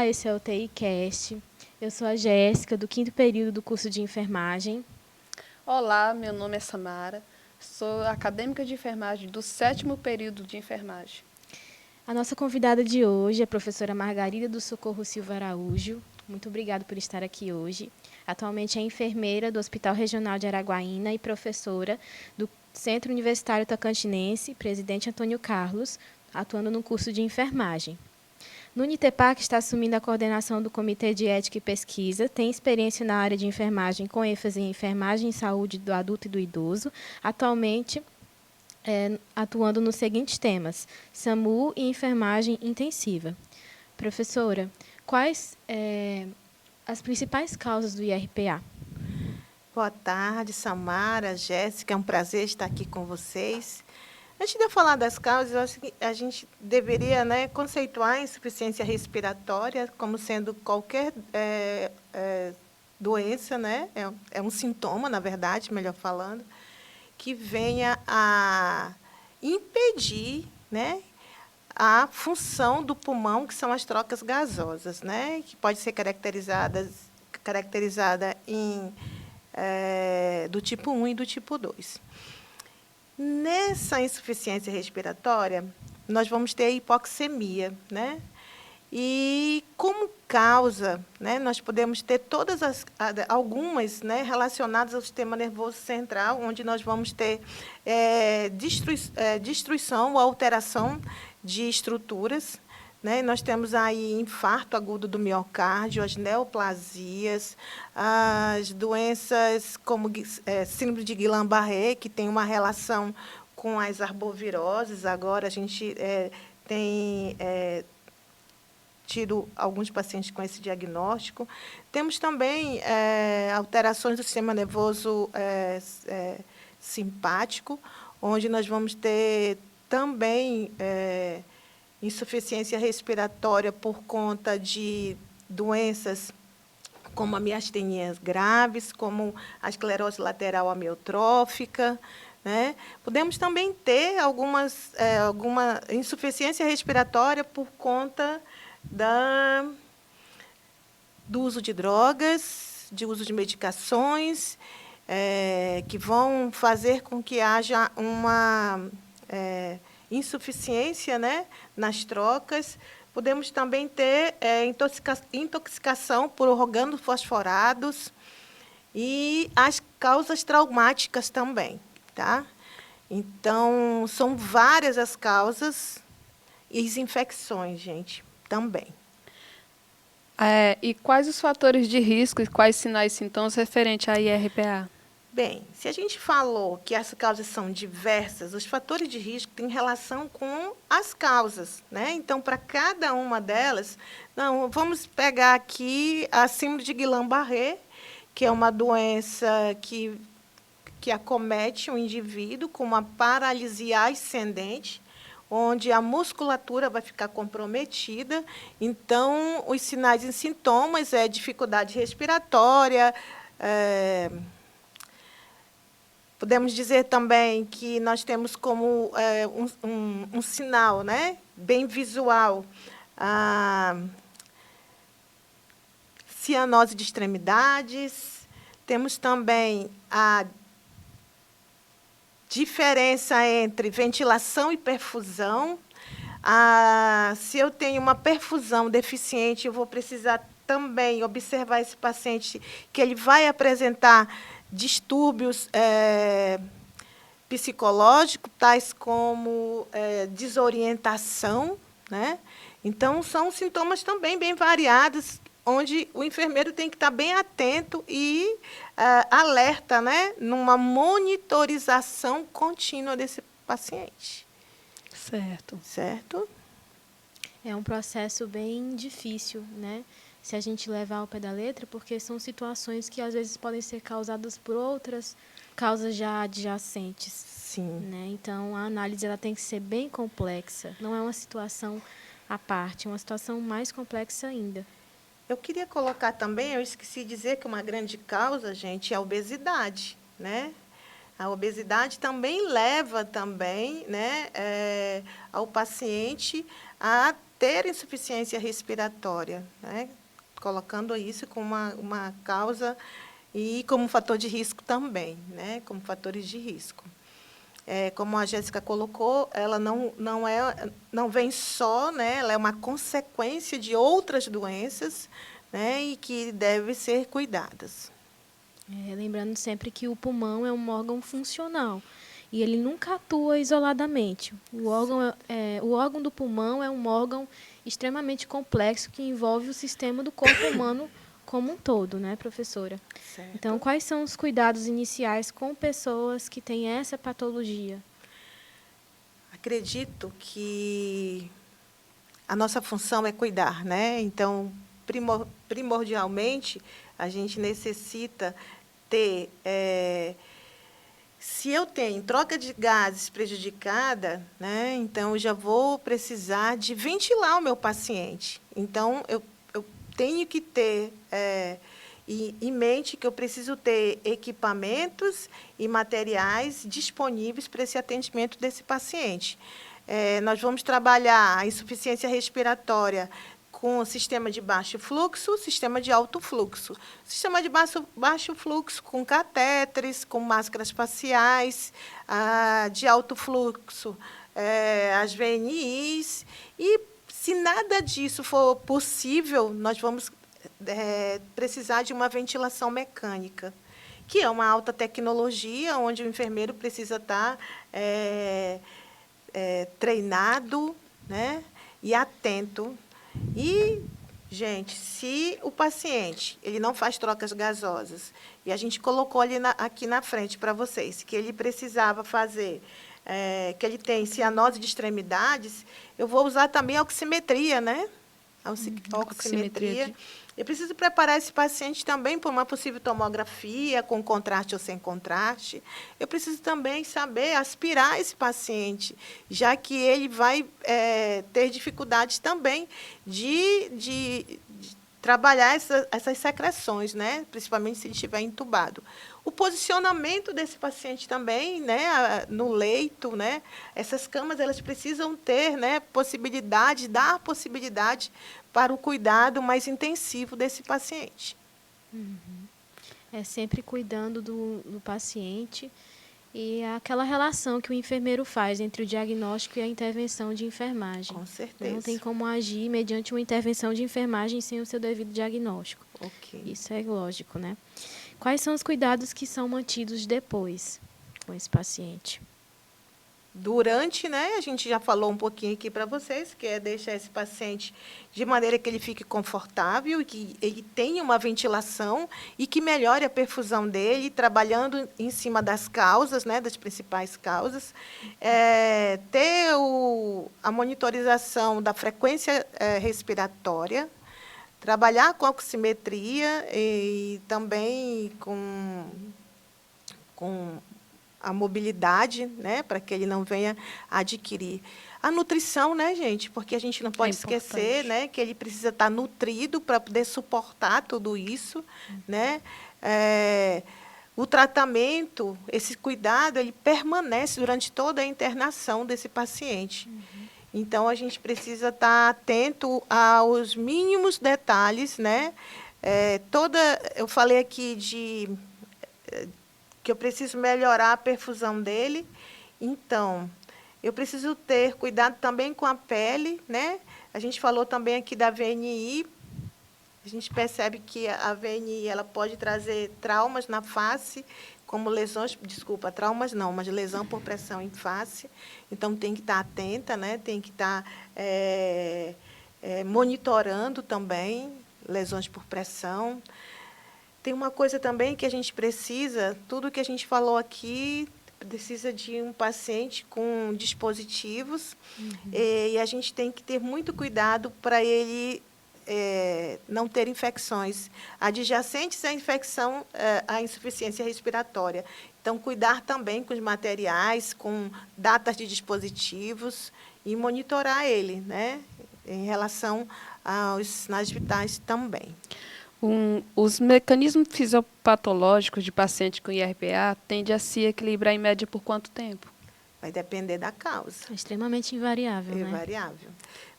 Olá, esse é o TIcast. Eu sou a Jéssica, do 5º período do curso de enfermagem. Olá, meu nome é Samara, sou acadêmica de enfermagem do 7º período de enfermagem. A nossa convidada de hoje é a professora Margarida do Socorro Silva Araújo. Muito obrigada por estar aqui hoje. Atualmente é enfermeira do Hospital Regional de Araguaína e professora do Centro Universitário Tocantinense, presidente Antônio Carlos, atuando no curso de enfermagem. No Unitepac está assumindo a coordenação do Comitê de Ética e Pesquisa, tem experiência na área de enfermagem com ênfase em enfermagem e saúde do adulto e do idoso, atualmente atuando nos seguintes temas: SAMU e enfermagem intensiva. Professora, quais as principais causas do IRPA? Boa tarde, Samara, Jéssica, é um prazer estar aqui com vocês. Antes de eu falar das causas, eu acho que a gente deveria, conceituar a insuficiência respiratória como sendo qualquer doença, é um sintoma, na verdade, melhor falando, que venha a impedir, a função do pulmão, que são as trocas gasosas, que pode ser caracterizada do tipo 1 e do tipo 2. Nessa insuficiência respiratória, nós vamos ter a hipoxemia, E, como causa, nós podemos ter algumas relacionadas ao sistema nervoso central, onde nós vamos ter destruição ou alteração de estruturas. Nós temos aí infarto agudo do miocárdio, as neoplasias, as doenças como síndrome de Guillain-Barré, que tem uma relação com as arboviroses. Agora, a gente tem tido alguns pacientes com esse diagnóstico. Temos também alterações do sistema nervoso simpático, onde nós vamos ter também insuficiência respiratória por conta de doenças como a miastenias graves, como a esclerose lateral amiotrófica. Podemos também ter alguma insuficiência respiratória por conta do uso de drogas, de uso de medicações, que vão fazer com que haja uma insuficiência, nas trocas. Podemos também ter intoxicação por organofosforados e as causas traumáticas também. Tá? Então, são várias as causas e as infecções, gente, também. E quais os fatores de risco e quais sinais e sintomas referentes à IRPA? Bem, se a gente falou que as causas são diversas, os fatores de risco têm relação com as causas. Então, para cada uma delas, vamos pegar aqui a síndrome de Guillain-Barré, que é uma doença que acomete o indivíduo com uma paralisia ascendente, onde a musculatura vai ficar comprometida. Então, os sinais e sintomas é dificuldade respiratória. Podemos dizer também que nós temos como um sinal, bem visual, a cianose de extremidades. Temos também a diferença entre ventilação e perfusão. Se eu tenho uma perfusão deficiente, eu vou precisar também observar esse paciente, que ele vai apresentar distúrbios psicológicos, tais como desorientação. Então, são sintomas também bem variados, onde o enfermeiro tem que estar bem atento e alerta, numa monitorização contínua desse paciente. Certo. Certo? É um processo bem difícil, se a gente levar ao pé da letra, porque são situações que, às vezes, podem ser causadas por outras causas já adjacentes. Sim. Então, a análise ela tem que ser bem complexa. Não é uma situação à parte, é uma situação mais complexa ainda. Eu queria colocar também, eu esqueci de dizer que uma grande causa, gente, é a obesidade. A obesidade também leva também, ao paciente a ter insuficiência respiratória, né? Colocando isso como uma causa e como fator de risco também, né? Como fatores de risco. Como a Jéssica colocou, ela não vem só, né? Ela é uma consequência de outras doenças, né? E que devem ser cuidadas. Lembrando sempre que o pulmão é um órgão funcional e ele nunca atua isoladamente. O órgão do pulmão é um órgão extremamente complexo que envolve o sistema do corpo humano como um todo, né, professora? Certo. Então, quais são os cuidados iniciais com pessoas que têm essa patologia? Acredito que a nossa função é cuidar, né? Então, primordialmente, a gente necessita ter... se eu tenho troca de gases prejudicada, né, então eu já vou precisar de ventilar o meu paciente. Então, eu tenho que ter em mente que eu preciso ter equipamentos e materiais disponíveis para esse atendimento desse paciente. Nós vamos trabalhar a insuficiência respiratória com o sistema de baixo fluxo, sistema de alto fluxo. Sistema de baixo fluxo com catéteres, com máscaras faciais, de alto fluxo, as VNIs. E, se nada disso for possível, nós vamos precisar de uma ventilação mecânica, que é uma alta tecnologia, onde o enfermeiro precisa estar treinado, né, e atento. E, gente, se o paciente ele não faz trocas gasosas, e a gente colocou ali aqui na frente para vocês, que ele precisava fazer, que ele tem cianose de extremidades, eu vou usar também a oximetria, né? Oximetria. Eu preciso preparar esse paciente também para uma possível tomografia, com contraste ou sem contraste. Eu preciso também saber aspirar esse paciente, já que ele vai ter dificuldades também de trabalhar essas secreções, né? Principalmente se ele estiver entubado. O posicionamento desse paciente também, né, no leito, né? Essas camas elas precisam ter, né, dar possibilidade para o cuidado mais intensivo desse paciente. Sempre cuidando do paciente e aquela relação que o enfermeiro faz entre o diagnóstico e a intervenção de enfermagem. Com certeza. Não tem como agir mediante uma intervenção de enfermagem sem o seu devido diagnóstico. Ok. Isso é lógico, né? Quais são os cuidados que são mantidos depois com esse paciente? Durante, né, a gente já falou um pouquinho aqui para vocês, que é deixar esse paciente de maneira que ele fique confortável, e que ele tenha uma ventilação e que melhore a perfusão dele, trabalhando em cima das causas, né, das principais causas. Ter a monitorização da frequência respiratória, trabalhar com a oximetria e também com a mobilidade, né, para que ele não venha adquirir. A nutrição, né, gente, porque a gente não pode esquecer, né, que ele precisa estar nutrido para poder suportar tudo isso, né? O tratamento, esse cuidado, ele permanece durante toda a internação desse paciente. Então, a gente precisa estar atento aos mínimos detalhes, né? Eu falei aqui que eu preciso melhorar a perfusão dele. Então, eu preciso ter cuidado também com a pele, né? A gente falou também aqui da VNI. A gente percebe que a VNI ela pode trazer traumas na face, como lesões, traumas não, mas lesão por pressão em face. Então, tem que estar atenta, né? Tem que estar monitorando também lesões por pressão. Tem uma coisa também que a gente precisa, tudo que a gente falou aqui, precisa de um paciente com dispositivos, e a gente tem que ter muito cuidado para ele não ter infecções adjacentes à infecção, à insuficiência respiratória. Então, cuidar também com os materiais, com datas de dispositivos e monitorar ele, né, em relação aos sinais vitais também. Os mecanismos fisiopatológicos de paciente com IRPA tendem a se equilibrar em média por quanto tempo? Vai depender da causa. É extremamente invariável, É né? variável.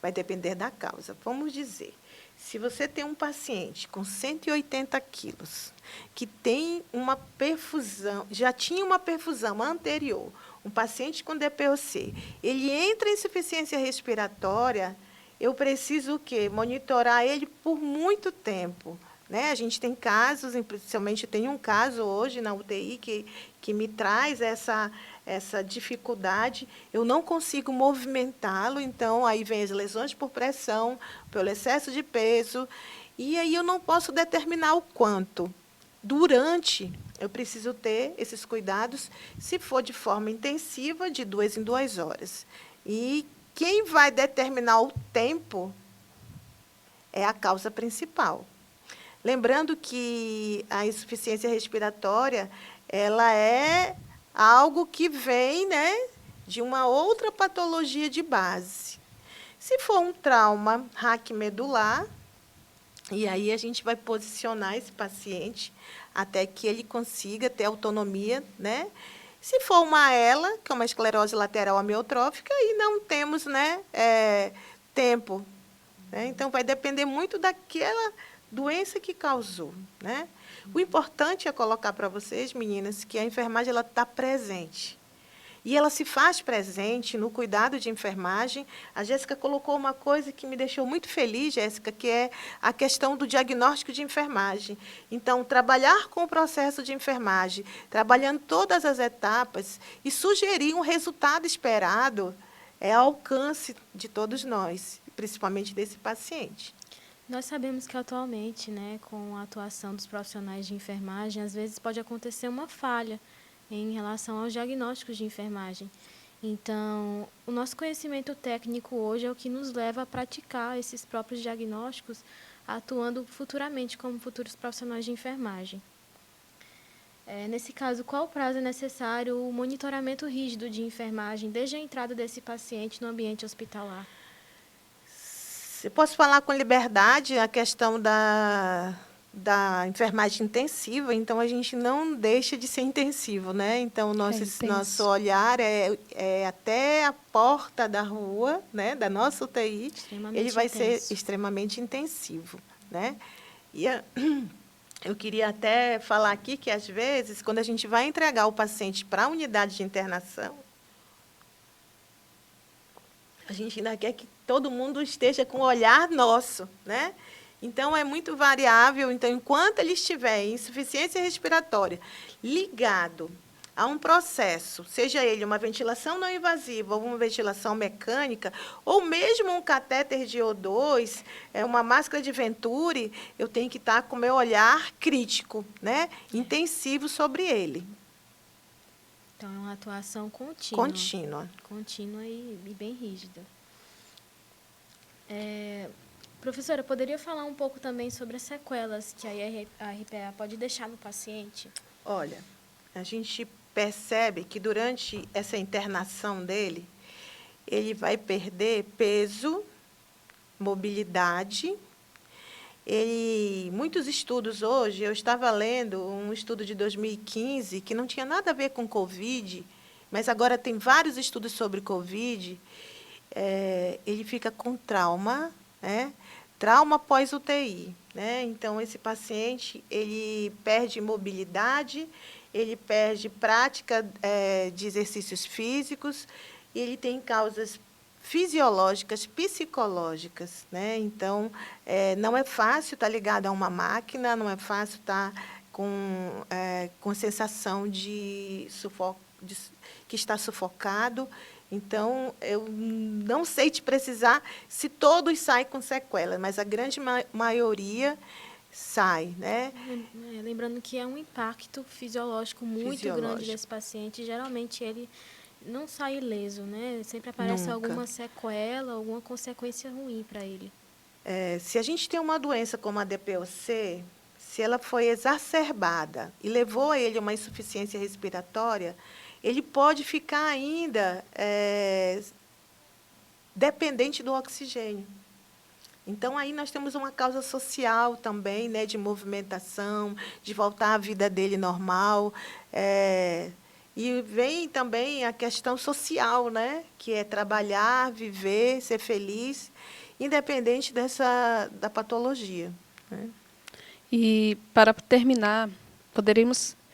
Vai depender da causa. Vamos dizer, se você tem um paciente com 180 quilos, que tem uma perfusão, já tinha uma perfusão anterior, um paciente com DPOC, ele entra em insuficiência respiratória, eu preciso o quê? Monitorar ele por muito tempo. Né? A gente tem casos, principalmente tem um caso hoje na UTI que me traz essa dificuldade, eu não consigo movimentá-lo, então aí vem as lesões por pressão, pelo excesso de peso, e aí eu não posso determinar o quanto. Durante, eu preciso ter esses cuidados, se for de forma intensiva, de 2 em 2 horas. E quem vai determinar o tempo é a causa principal. Lembrando que a insuficiência respiratória, ela é algo que vem, né, de uma outra patologia de base. Se for um trauma raquimedular, e aí a gente vai posicionar esse paciente até que ele consiga ter autonomia, né? Se for uma ELA, que é uma esclerose lateral amiotrófica, aí não temos, né, tempo. Né? Então, vai depender muito daquela doença que causou. Né? O importante é colocar para vocês, meninas, que a enfermagem está presente. E ela se faz presente no cuidado de enfermagem. A Jéssica colocou uma coisa que me deixou muito feliz, Jéssica, que é a questão do diagnóstico de enfermagem. Então, trabalhar com o processo de enfermagem, trabalhando todas as etapas e sugerir um resultado esperado é ao alcance de todos nós, principalmente desse paciente. Nós sabemos que atualmente, né, com a atuação dos profissionais de enfermagem, às vezes pode acontecer uma falha em relação aos diagnósticos de enfermagem. Então, o nosso conhecimento técnico hoje é o que nos leva a praticar esses próprios diagnósticos, atuando futuramente como futuros profissionais de enfermagem. Nesse caso, qual o prazo é necessário o monitoramento rígido de enfermagem desde a entrada desse paciente no ambiente hospitalar? Eu posso falar com liberdade a questão da enfermagem intensiva, então a gente não deixa de ser intensivo, né? Então, nosso olhar é até a porta da rua, né, da nossa UTI, ele vai ser extremamente intensivo, né? E eu queria até falar aqui que, às vezes, quando a gente vai entregar o paciente para a unidade de internação, a gente ainda quer que todo mundo esteja com o olhar nosso, né? Então, é muito variável. Então, enquanto ele estiver em insuficiência respiratória, ligado a um processo, seja ele uma ventilação não invasiva ou uma ventilação mecânica, ou mesmo um catéter de O2, uma máscara de Venturi, eu tenho que estar com o meu olhar crítico, né? Intensivo sobre ele. Então, é uma atuação contínua. Contínua. Contínua e bem rígida. Professora, poderia falar um pouco também sobre as sequelas que a RPA pode deixar no paciente? Olha, a gente percebe que durante essa internação dele, ele vai perder peso, mobilidade. Muitos estudos hoje, eu estava lendo um estudo de 2015 que não tinha nada a ver com Covid, mas agora tem vários estudos sobre Covid. Ele fica com trauma, né? Trauma pós-UTI. Né? Então, esse paciente ele perde mobilidade, ele perde prática de exercícios físicos, e ele tem causas fisiológicas, psicológicas. Né? Então, não é fácil estar ligado a uma máquina, não é fácil estar com sensação de que está sufocado. Então, eu não sei te precisar se todos saem com sequela, mas a grande maioria sai. Né? Lembrando que é um impacto fisiológico muito grande desse paciente. Geralmente, ele não sai ileso, né? Sempre aparece alguma sequela, alguma consequência ruim para ele. Se a gente tem uma doença como a DPOC, se ela foi exacerbada e levou a ele uma insuficiência respiratória, ele pode ficar ainda dependente do oxigênio. Então, aí nós temos uma causa social também, né, de movimentação, de voltar à vida dele normal. E vem também a questão social, né? Que é trabalhar, viver, ser feliz, independente da patologia, né? E, para terminar,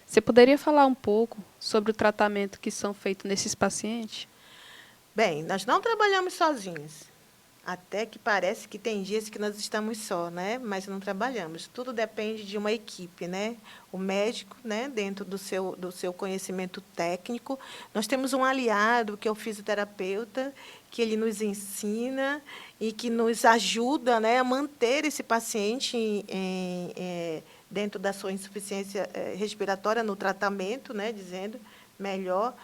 você poderia falar um pouco sobre o tratamento que são feitos nesses pacientes? Bem, nós não trabalhamos sozinhos. Até que parece que tem dias que nós estamos só, né? Mas não trabalhamos. Tudo depende de uma equipe, né? O médico, né? Dentro do seu conhecimento técnico. Nós temos um aliado, que é o fisioterapeuta, que ele nos ensina e que nos ajuda, né, a manter esse paciente dentro da sua insuficiência respiratória, no tratamento, né? Dizendo melhor.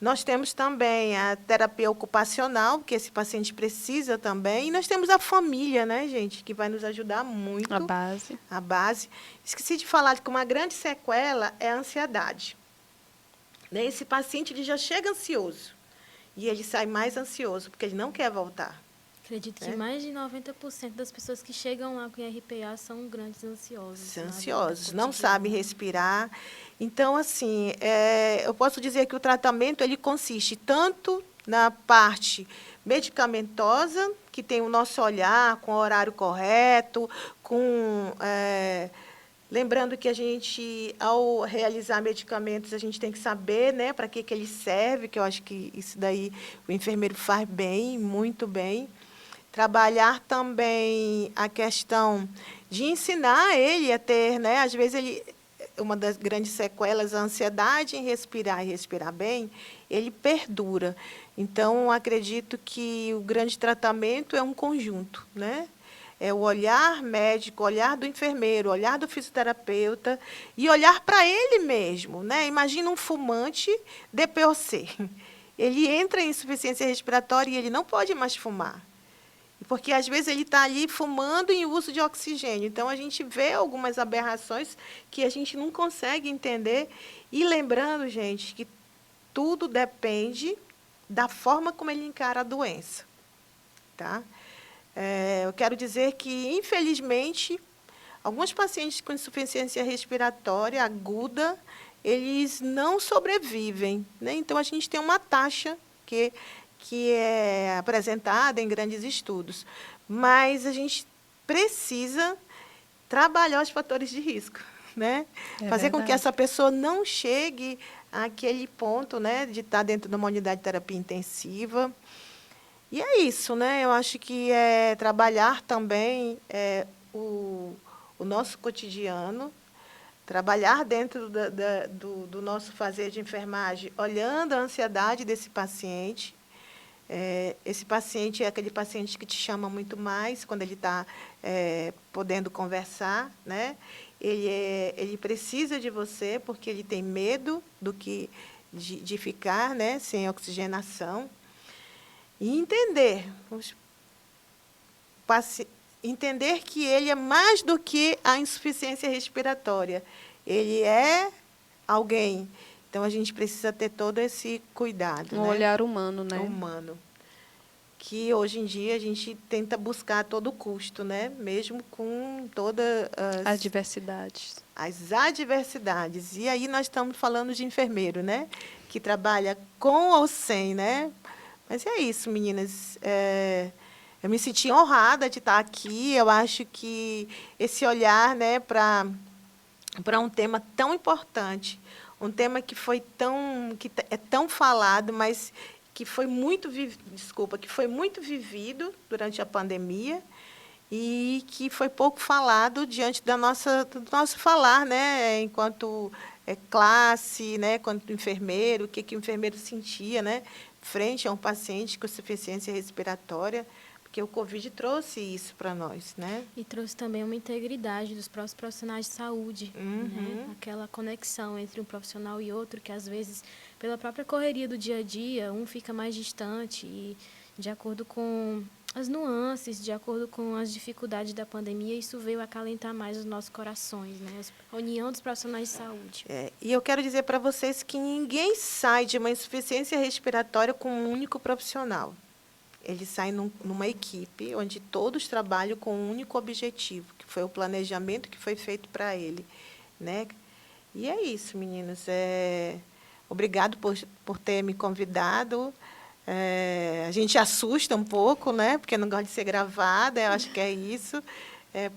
Nós temos também a terapia ocupacional, que esse paciente precisa também. E nós temos a família, né, gente, que vai nos ajudar muito. A base. A base. Esqueci de falar que uma grande sequela é a ansiedade. Né? Esse paciente ele já chega ansioso. E ele sai mais ansioso, porque ele não quer voltar. Acredito que mais de 90% das pessoas que chegam lá com RPA são grandes ansiosos. São ansiosos, não sabem respirar. Então, assim, eu posso dizer que o tratamento ele consiste tanto na parte medicamentosa, que tem o nosso olhar com o horário correto, lembrando que a gente, ao realizar medicamentos, a gente tem que saber, né, para que ele serve, que eu acho que isso daí o enfermeiro faz bem, muito bem. Trabalhar também a questão de ensinar ele a ter, né, às vezes uma das grandes sequelas, a ansiedade em respirar e respirar bem, ele perdura. Então, acredito que o grande tratamento é um conjunto, né? É o olhar médico, o olhar do enfermeiro, o olhar do fisioterapeuta e olhar para ele mesmo, né? Imagina um fumante DPOC. Ele entra em insuficiência respiratória e ele não pode mais fumar. Porque, às vezes, ele está ali fumando em uso de oxigênio. Então, a gente vê algumas aberrações que a gente não consegue entender. E lembrando, gente, que tudo depende da forma como ele encara a doença. Tá? Eu quero dizer que, infelizmente, alguns pacientes com insuficiência respiratória aguda, eles não sobrevivem, né? Então, a gente tem uma taxa que é apresentada em grandes estudos. Mas a gente precisa trabalhar os fatores de risco, né? Fazer com que essa pessoa não chegue àquele ponto, né, de estar dentro de uma unidade de terapia intensiva. E é isso, né? Eu acho que é trabalhar também o nosso cotidiano, trabalhar dentro do nosso fazer de enfermagem, olhando a ansiedade desse paciente. Esse paciente é aquele paciente que te chama muito mais quando ele está podendo conversar, né? Ele precisa de você porque ele tem medo de ficar, né, sem oxigenação. E entender que ele é mais do que a insuficiência respiratória. Ele é alguém. Então, a gente precisa ter todo esse cuidado. Um olhar humano, né? Humano. Que, hoje em dia, a gente tenta buscar a todo custo, né? Mesmo com todas as diversidades. As adversidades. E aí nós estamos falando de enfermeiro, né? Que trabalha com ou sem, né? Mas é isso, meninas. Eu me senti honrada de estar aqui. Eu acho que esse olhar, né, para um tema tão importante, um tema que é tão falado, mas que foi muito vivido durante a pandemia e que foi pouco falado diante do nosso falar, né, enquanto classe, né, enquanto enfermeiro, o que o enfermeiro sentia, né, frente a um paciente com insuficiência respiratória, porque o Covid trouxe isso para nós, né? E trouxe também uma integridade dos próprios profissionais de saúde, né? Aquela conexão entre um profissional e outro, que às vezes, pela própria correria do dia a dia, um fica mais distante e, de acordo com as nuances, de acordo com as dificuldades da pandemia, isso veio acalentar mais os nossos corações, né? A união dos profissionais de saúde. E eu quero dizer para vocês que ninguém sai de uma insuficiência respiratória com um único profissional. Ele sai numa equipe onde todos trabalham com um único objetivo, que foi o planejamento que foi feito para ele, né? E é isso, meninos. Obrigado por ter me convidado. A gente assusta um pouco, né? Porque não gosta de ser gravada, eu acho que é isso.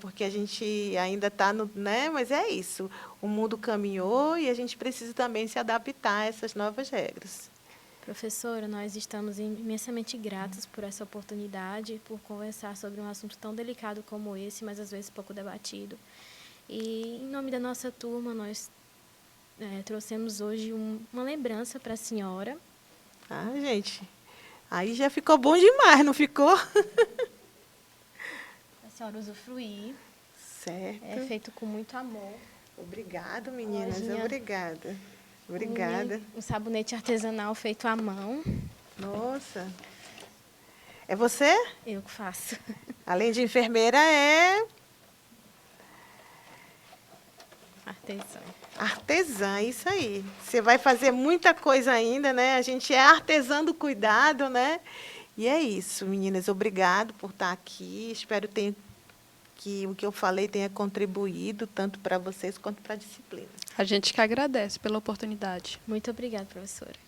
Porque a gente ainda está no... Né? Mas é isso. O mundo caminhou e a gente precisa também se adaptar a essas novas regras. Professora, nós estamos imensamente gratos por essa oportunidade, por conversar sobre um assunto tão delicado como esse, mas às vezes pouco debatido. E, em nome da nossa turma, nós trouxemos hoje uma lembrança para a senhora. Ah, gente, aí já ficou bom demais, não ficou? A senhora usufruir. Certo. É feito com muito amor. Obrigado, meninas. Lojinha. Obrigada. Obrigada. Um sabonete artesanal feito à mão. Nossa. É você? Eu que faço. Além de enfermeira, é Artesã. artesã, isso aí. Você vai fazer muita coisa ainda, né? A gente é artesã do cuidado, né? E é isso, meninas. Obrigado por estar aqui. Espero que o que eu falei tenha contribuído tanto para vocês quanto para a disciplina. A gente que agradece pela oportunidade. Muito obrigada, professora.